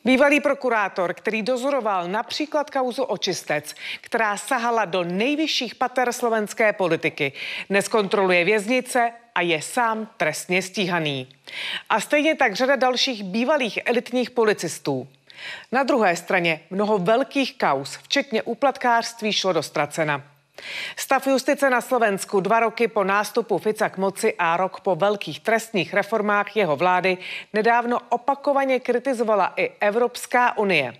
Bývalý prokurátor, který dozoroval například kauzu Očistec, která sahala do nejvyšších pater slovenské politiky, dnes kontroluje věznice a je sám trestně stíhaný. A stejně tak řada dalších bývalých elitních policistů. Na druhé straně mnoho velkých kauz, včetně úplatkářství, šlo do ztracena. Stav justice na Slovensku 2 roky po nástupu Fica k moci a rok po velkých trestních reformách jeho vlády nedávno opakovaně kritizovala i Evropská unie.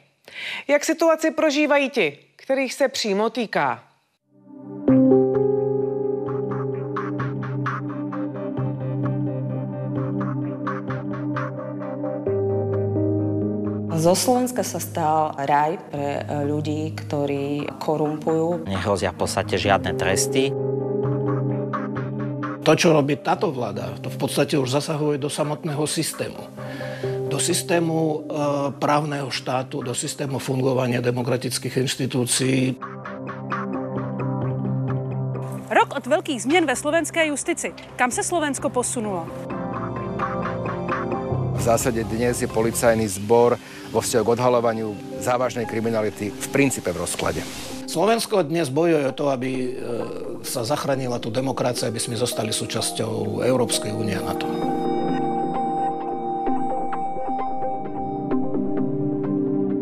Jak situaci prožívají ti, kterých se přímo týká? Zo Slovenska sa stal raj pre ľudí, ktorí korumpujú. Nehrozia v podstate žiadne tresty. To, čo robí táto vláda, to v podstate už zasahuje do samotného systému. Do systému právneho štátu, do systému fungovania demokratických inštitúcií. Rok od velkých změn ve slovenské justici. Kam se Slovensko posunulo? V zásade dnes je policajný zbor vo vzťahu k odhaľovaniu závažnej kriminality v princípe v rozklade. Slovensko dnes bojuje o to, aby sa zachránila tu demokracia, aby sme zostali súčasťou Európskej únie a NATO.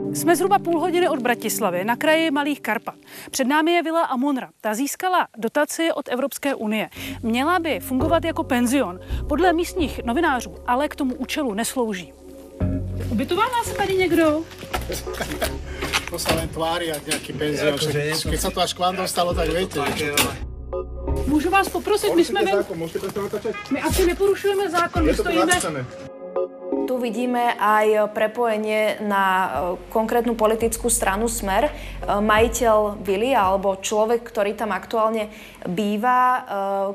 Jsme zhruba půl hodiny od Bratislavy na kraji Malých Karpat. Před námi je vila Amonra. Ta získala dotaci od Evropské unie. Měla by fungovat jako penzion. Podle místních novinářů ale k tomu účelu neslouží. Ubytoval nás tady někdo? To sa len tvári a nejaký penzión. Keď sa to až k vám dostalo, tak viete. Můžu vás poprosit, my jsme my asi neporušujeme zákon, my stojíme. Tu vidíme aj prepojenie na konkrétnu politickú stranu Smer. Majiteľ vily alebo človek, ktorý tam aktuálne býva,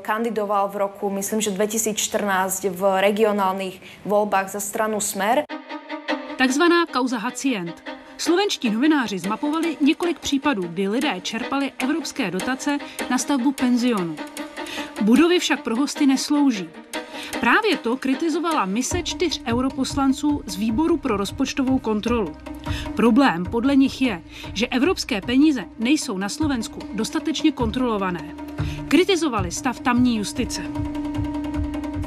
kandidoval v roku, myslím, že 2014 v regionálnych voľbách za stranu Smer. Takzvaná kauza Hacient. Slovenští novináři zmapovali několik případů, kdy lidé čerpali evropské dotace na stavbu penzionu. Budovy však pro hosty neslouží. Právě to kritizovala mise 4 europoslanců z výboru pro rozpočtovou kontrolu. Problém podle nich je, že evropské peníze nejsou na Slovensku dostatečně kontrolované. Kritizovali stav tamní justice.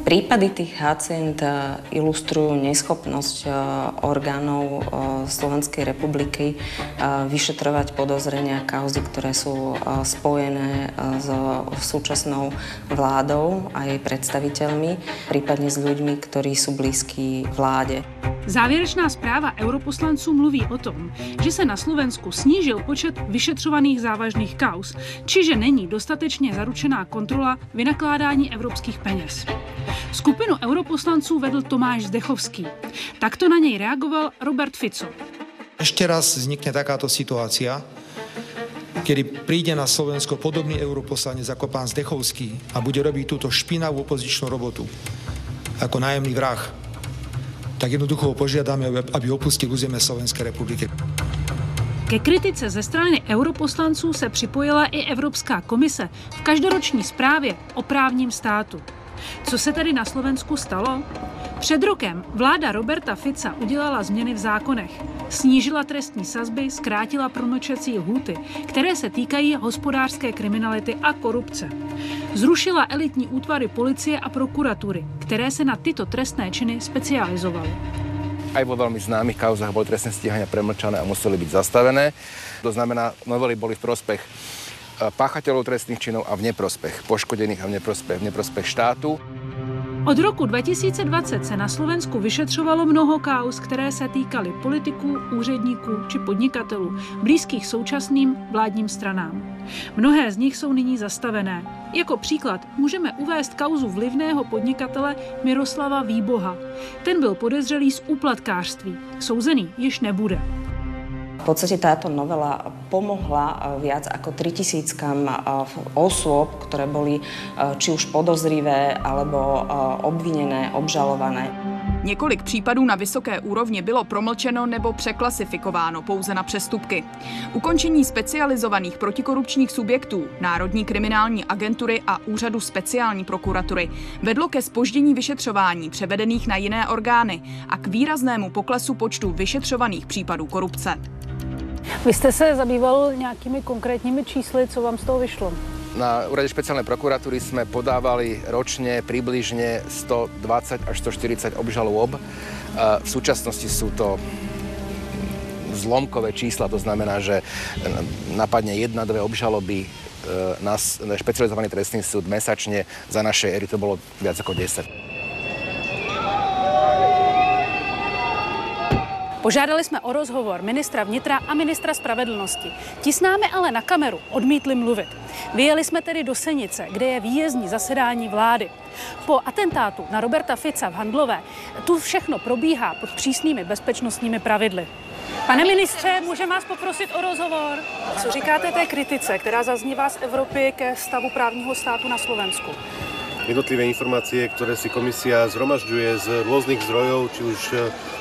Prípady tých hacient ilustrujú neschopnosť orgánov Slovenskej republiky vyšetrovať podozrenia kauzy, ktoré sú spojené s súčasnou vládou a jej predstaviteľmi, prípadne s ľuďmi, ktorí sú blízki vláde. Závěrečná zpráva europoslanců mluví o tom, že se na Slovensku snížil počet vyšetřovaných závažných kauz, čiže není dostatečně zaručená kontrola vynakládání evropských peněz. Skupinu europoslanců vedl Tomáš Zdechovský. Takto na něj reagoval Robert Fico. Ešte raz vznikne takáto situácia, kedy príde na Slovensko podobný europoslanec ako pán Zdechovský a bude robiť túto špinavú opozičnú robotu ako nájemný vrah, tak jednoducho ho požiadame, aby opustil územie Slovenskej republiky. Ke kritice ze strany europoslanců se připojila i Evropská komise v každoroční zprávě o právním státu. Co se tady na Slovensku stalo? Před rokem vláda Roberta Fica udělala změny v zákonech. Snížila trestní sazby, zkrátila promlčecí lhůty, které se týkají hospodářské kriminality a korupce. Zrušila elitní útvary policie a prokuratury, které se na tyto trestné činy specializovaly. Aj vo veľmi známych kauzách boli trestné stíhania premlčané a museli byť zastavené. To znamená, novely boli v prospech páchateľov trestných činov a v neprospech poškodených a v neprospech štátu. Od roku 2020 se na Slovensku vyšetřovalo mnoho kauz, které se týkaly politiků, úředníků či podnikatelů, blízkých současným vládním stranám. Mnohé z nich jsou nyní zastavené. Jako příklad můžeme uvést kauzu vlivného podnikatele Miroslava Výboha. Ten byl podezřelý z úplatkářství. Souzený již nebude. V podstate táto novela pomohla viac ako 3000 osôb, ktoré boli či už podozrivé alebo obvinené, obžalované. Několik případů na vysoké úrovni bylo promlčeno nebo překlasifikováno pouze na přestupky. Ukončení specializovaných protikorupčních subjektů, Národní kriminální agentury a Úřadu speciální prokuratury vedlo ke zpoždění vyšetřování převedených na jiné orgány a k výraznému poklesu počtu vyšetřovaných případů korupce. Vy jste se zabýval nějakými konkrétními čísly, co vám z toho vyšlo? Na Úrade špeciálnej prokuratúry sme podávali ročne približne 120 až 140 obžalôb. V súčasnosti sú to zlomkové čísla, to znamená, že napadne 1-2 obžaloby na špecializovaný trestný súd mesačne. Za našej éry to bolo viac ako 10. Požádali jsme o rozhovor ministra vnitra a ministra spravedlnosti. Ti s námi ale na kameru odmítli mluvit. Vyjeli jsme tedy do Senice, kde je výjezdní zasedání vlády. Po atentátu na Roberta Fica v Handlové tu všechno probíhá pod přísnými bezpečnostními pravidly. Pane ministře, můžeme vás poprosit o rozhovor? Co říkáte té kritice, která zaznívá z Evropy ke stavu právního státu na Slovensku? Jednotlivé informácie, ktoré si komisia zhromažďuje z rôznych zdrojov, či už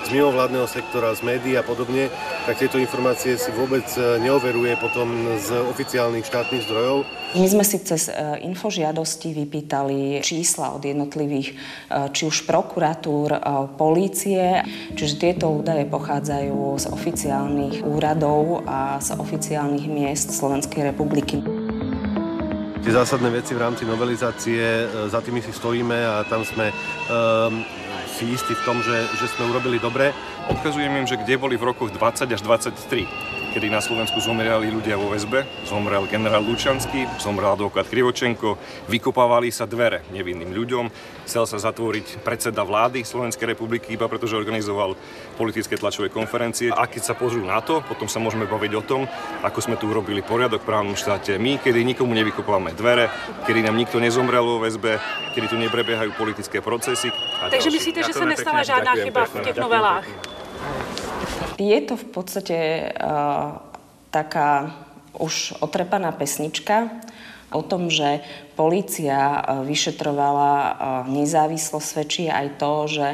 z mimovládneho sektora, z médií a podobne, tak tieto informácie si vôbec neoveruje potom z oficiálnych štátnych zdrojov. My sme si cez infožiadosti vypýtali čísla od jednotlivých, či už prokuratúr, polície, čiže tieto údaje pochádzajú z oficiálnych úradov a z oficiálnych miest Slovenskej republiky. Tie zásadné veci v rámci novelizácie, za tými si stojíme a tam sme si istí v tom, že sme urobili dobre. Odkazujem im, že kde boli v rokoch 20 až 23, kedy na Slovensku zomierali ľudia vo väzbe, zomrel generál Lučanský, zomrel advokát Krivočenko, vykopávali sa dvere nevinným ľuďom, chcel sa zatvoriť predseda vlády Slovenskej republiky, iba pretože organizoval politické tlačové konferencie. A keď sa pozrú na to, potom sa môžeme baviť o tom, ako sme tu urobili poriadok v právnom štáte my, kedy nikomu nevykopávame dvere, kedy nám nikto nezomrel vo väzbe, kedy tu neprebiehajú politické procesy. Takže myslíte, že sa nestala žádná chyba v těch novelách? Je to v podstate taká už otrepaná pesnička o tom, že polícia vyšetrovala nezávislo, svedčí aj to, že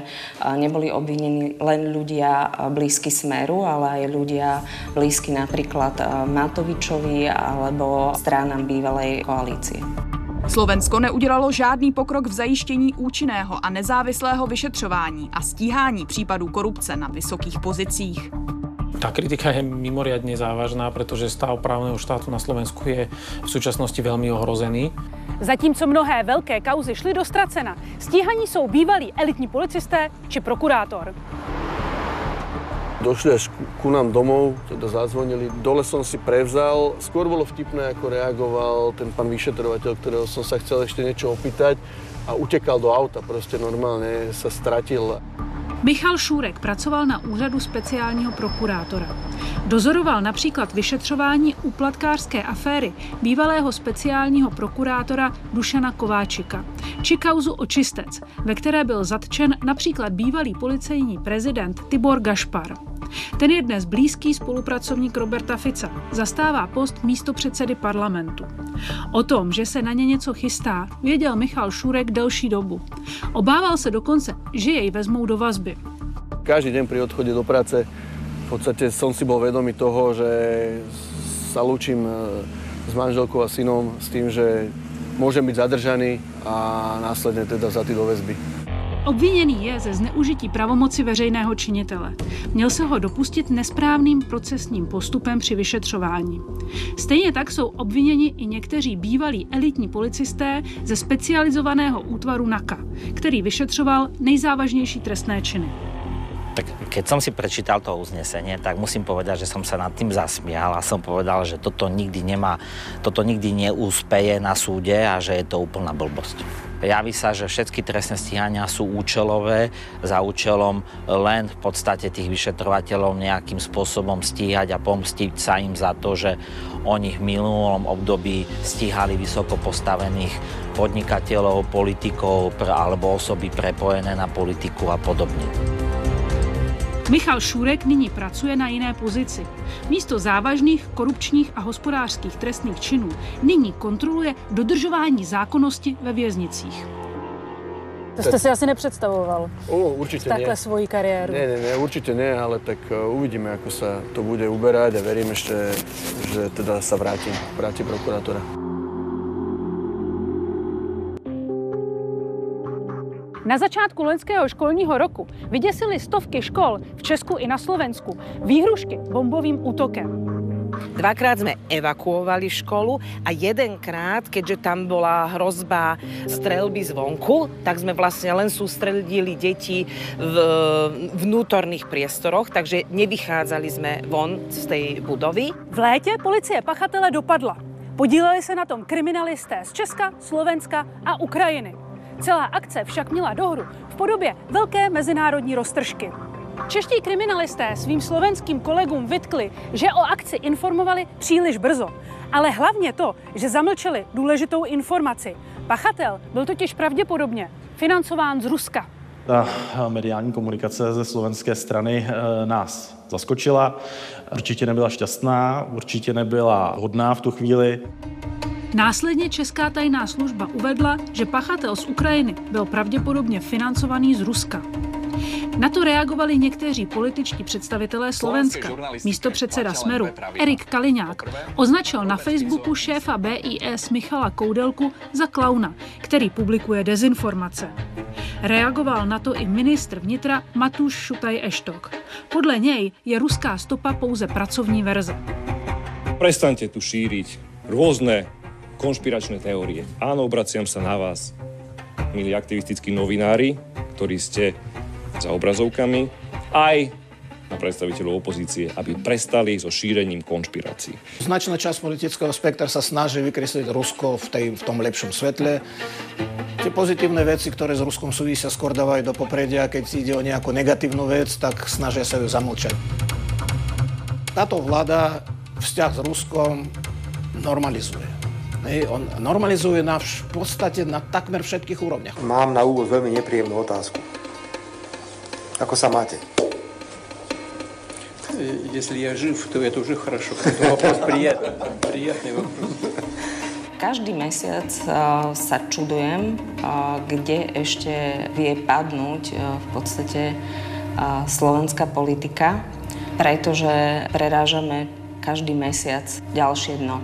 neboli obvinení len ľudia blízky Smeru, ale aj ľudia blízky napríklad Matovičovi alebo stranám bývalej koalície. Slovensko neudělalo žádný pokrok v zajištění účinného a nezávislého vyšetřování a stíhání případů korupce na vysokých pozicích. Tá kritika je mimoriadne závažná, pretože stav právneho štátu na Slovensku je v súčasnosti veľmi ohrozený. Zatímco mnohé velké kauzy šly do ztracena, stíhaní jsou bývalí elitní policisté či prokurátor. Došli až ku nám domov, teda zazvonili. Dole som si prevzal. Skôr bolo vtipné, ako reagoval ten pán vyšetrovateľ, ktorého som sa chcel ešte niečo opýtať a utekal do auta. Proste normálne sa stratil. Michal Šůrek pracoval na úřadu speciálního prokurátora. Dozoroval například vyšetřování úplatkářské aféry bývalého speciálního prokurátora Dušana Kováčika či kauzu Očistec, ve které byl zatčen například bývalý policejní prezident Tibor Gašpar. Ten je dnes blízký spolupracovník Roberta Fica, zastává post místopředsedy parlamentu. O tom, že se na ně něco chystá, věděl Michal Šůrek delší dobu. Obával se dokonce, že jej vezmou do vazby. Každý deň pri odchode do práce v podstate som si bol vedomý toho, že sa lúčim s manželkou a synom s tým, že môžem byť zadržaný a následne teda vzatý do väzby. Obviněný je ze zneužití pravomoci veřejného činitele. Měl se ho dopustit nesprávným procesním postupem při vyšetřování. Stejně tak jsou obviněni i někteří bývalí elitní policisté ze specializovaného útvaru NAKA, který vyšetřoval nejzávažnější trestné činy. Tak keď som si prečítal to uznesenie, tak musím povedať, že som sa nad tým zasmial a som povedal, že toto nikdy neúspeje na súde a že je to úplná blbosť. Javí sa, že všetky trestné stíhania sú účelové, za účelom len v podstate tých vyšetrovateľov nejakým spôsobom stíhať a pomstiť sa im za to, že oni v minulom období stíhali vysoko postavených podnikateľov, politikov alebo osoby prepojené na politiku a podobne. Michal Šůrek nyní pracuje na jiné pozici. Místo závažných korupčních a hospodářských trestných činů nyní kontroluje dodržování zákonnosti ve věznicích. To jste si asi nepředstavoval? Určite nie. Takhle svoji kariéru. Nie, určite nie, ale tak uvidíme, ako sa to bude uberať a verím ešte, že teda sa vráti prokuratúra. Na začátku loňského školního roku vyděsily stovky škol v Česku i na Slovensku výhrušky bombovým útokem. Dvakrát sme evakuovali školu a jedenkrát, keďže tam bola hrozba streľby zvonku, tak sme vlastne len sústredili deti v vnútorných priestoroch, takže nevychádzali sme von z tej budovy. V létě policie pachatele dopadla. Podíleli se na tom kriminalisté z Česka, Slovenska a Ukrajiny. Celá akce však měla dohru v podobě velké mezinárodní roztržky. Čeští kriminalisté svým slovenským kolegům vytkli, že o akci informovali příliš brzo. Ale hlavně to, že zamlčeli důležitou informaci. Pachatel byl totiž pravděpodobně financován z Ruska. Ta mediální komunikace ze slovenské strany nás zaskočila. Určitě nebyla šťastná, určitě nebyla hodná v tu chvíli. Následně česká tajná služba uvedla, že pachatel z Ukrajiny byl pravděpodobně financovaný z Ruska. Na to reagovali někteří političtí představitelé Slovenska. Místopředseda Smeru Erik Kaliňák označil na Facebooku šéfa BIS Michala Koudelku za klauna, který publikuje dezinformace. Reagoval na to i ministr vnitra Matúš Šutaj Eštok. Podle něj je ruská stopa pouze pracovní verze. Prestaňte tu šíriť rôzne konšpiračné teórie. Áno, obraciam sa na vás, milí aktivistickí novinári, ktorí ste za obrazovkami, aj na predstaviteľov opozície, aby prestali so šírením konšpirácií. Značná časť politického spektra sa snaží vykresliť Rusko v tom lepšom svetle. Tie pozitívne veci, ktoré s Ruskom súvisia, skôr dávajú do popredia. Keď ide o nejakú negatívnu vec, tak snažia sa ju zamlčať. Táto vláda vzťah s Ruskom normalizuje. On normalizuje v podstate na takmer všetkých úrovniach. Mám na úvod veľmi nepríjemnú otázku. Ako sa máte? Если я жив, то это уже хорошо. Это вопрос приятный. Приятный вопрос. Každý mesiac sa čudujem, kde ešte vie padnúť v podstate slovenská politika, pretože prerážame každý mesiac ďalšie dno.